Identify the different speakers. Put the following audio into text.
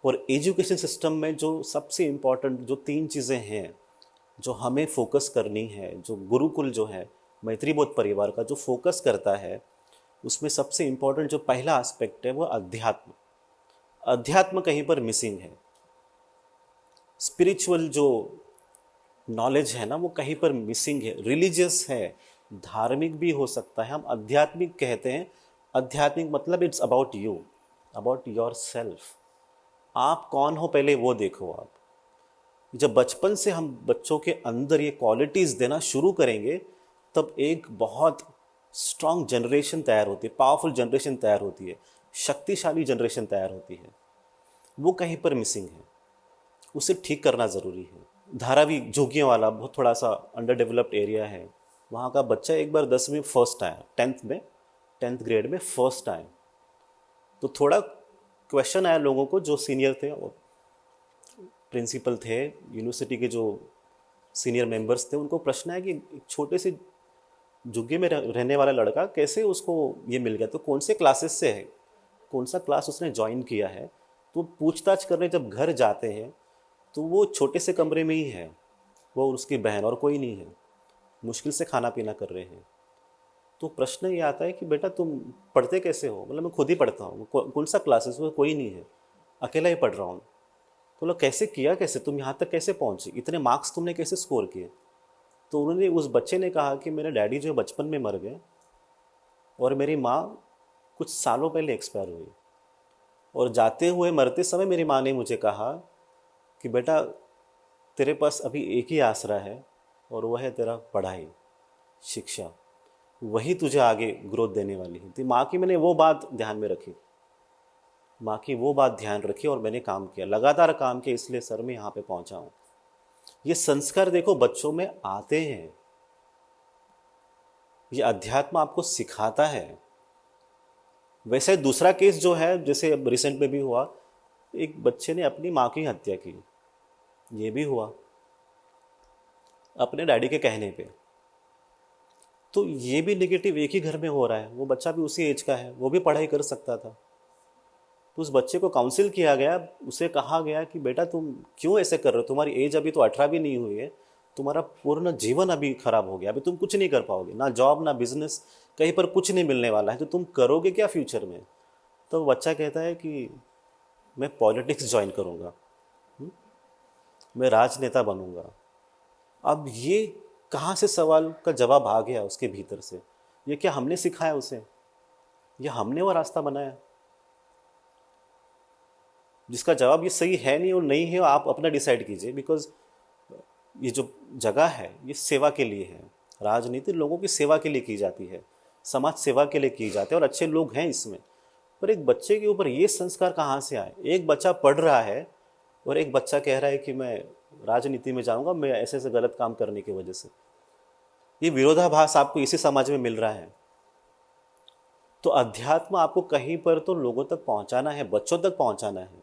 Speaker 1: और education system में जो सबसे इम्पोर्टेंट जो तीन चीज़ें हैं जो हमें फोकस करनी है, जो गुरुकुल जो है मैत्री बोध परिवार का जो फोकस करता है, उसमें सबसे इम्पोर्टेंट जो पहला एस्पेक्ट है वो अध्यात्म। अध्यात्म कहीं पर मिसिंग है। स्पिरिचुअल जो नॉलेज है ना वो कहीं पर मिसिंग है, रिलीजियस है, धार्मिक भी हो सकता है, हम आध्यात्मिक कहते हैं। आध्यात्मिक मतलब it's about you, about your self. आप कौन हो पहले वो देखो आप। जब बचपन से हम बच्चों के अंदर ये क्वालिटीज़ देना शुरू करेंगे तब एक बहुत स्ट्रांग जनरेशन तैयार होती है, पावरफुल जनरेशन तैयार होती है, शक्तिशाली जनरेशन तैयार होती है। वो कहीं पर मिसिंग है, उसे ठीक करना ज़रूरी है। धारावी जोगियों वाला बहुत थोड़ा सा अंडर डेवलप्ड एरिया है, वहाँ का बच्चा एक बार 10वीं फर्स्ट आया, 10th में, 10th ग्रेड में फर्स्ट आया। तो थोड़ा क्वेश्चन आया लोगों को, जो सीनियर थे और प्रिंसिपल थे, यूनिवर्सिटी के जो सीनियर मेंबर्स थे, उनको प्रश्न है कि एक छोटे से झुग्गी में रहने वाला लड़का कैसे उसको ये मिल गया, तो कौन से क्लासेस से है, कौन सा क्लास उसने ज्वाइन किया है। तो पूछताछ करने जब घर जाते हैं तो वो छोटे से कमरे में ही है, वो और उसकी बहन, और कोई नहीं है, मुश्किल से खाना पीना कर रहे हैं। तो प्रश्न ये आता है कि बेटा तुम पढ़ते कैसे हो, मतलब मैं खुद ही पढ़ता हूँ। कौन सा क्लासेस, वो कोई नहीं है, अकेला ही पढ़ रहा हूँ। तो बोला कैसे किया, कैसे तुम यहाँ तक कैसे पहुँचे, इतने मार्क्स तुमने कैसे स्कोर किए। तो उन्होंने, उस बच्चे ने कहा कि मेरे डैडी जो बचपन में मर गए और मेरी माँ कुछ सालों पहले एक्सपायर हुई, और जाते हुए मरते समय मेरी माँ ने मुझे कहा कि बेटा तेरे पास अभी एक ही आसरा है और वह है तेरा पढ़ाई, शिक्षा, वही तुझे आगे ग्रोथ देने वाली है। तो माँ की मैंने वो बात ध्यान में रखी, माँ की वो बात ध्यान रखी और मैंने काम किया, लगातार काम किया, इसलिए सर मैं यहाँ पे पहुँचा हूँ। ये संस्कार देखो बच्चों में आते हैं, ये अध्यात्म आपको सिखाता है। वैसे दूसरा केस जो है, जैसे अब रिसेंट में भी हुआ, एक बच्चे ने अपनी माँ की हत्या की, ये भी हुआ अपने डैडी के कहने पे। तो ये भी नेगेटिव एक ही घर में हो रहा है, वो बच्चा भी उसी एज का है, वो भी पढ़ाई कर सकता था। तो उस बच्चे को काउंसिल किया गया, उसे कहा गया कि बेटा तुम क्यों ऐसे कर रहे हो, तुम्हारी एज अभी तो 18 भी नहीं हुई है, तुम्हारा पूर्ण जीवन अभी खराब हो गया, अभी तुम कुछ नहीं कर पाओगे, ना जॉब ना बिजनेस, कहीं पर कुछ नहीं मिलने वाला है, तो तुम करोगे क्या फ्यूचर में। तो बच्चा कहता है कि मैं पॉलिटिक्स ज्वाइन करूँगा, मैं राजनेता बनूंगा। अब ये कहाँ से सवाल का जवाब आ गया उसके भीतर से, ये क्या हमने सिखाया उसे, या हमने वो रास्ता बनाया, जिसका जवाब ये सही है नहीं और नहीं है, आप अपना डिसाइड कीजिए। बिकॉज ये जो जगह है ये सेवा के लिए है, राजनीति लोगों की सेवा के लिए की जाती है, समाज सेवा के लिए की जाती है, और अच्छे लोग हैं इसमें। पर एक बच्चे के ऊपर ये संस्कार कहाँ से आए, एक बच्चा पढ़ रहा है और एक बच्चा कह रहा है कि मैं राजनीति में जाऊंगा, मैं ऐसे ऐसे गलत काम करने की वजह से। ये विरोधाभास आपको इसी समाज में मिल रहा है। तो अध्यात्म आपको कहीं पर तो लोगों तक पहुंचाना है, बच्चों तक पहुंचाना है।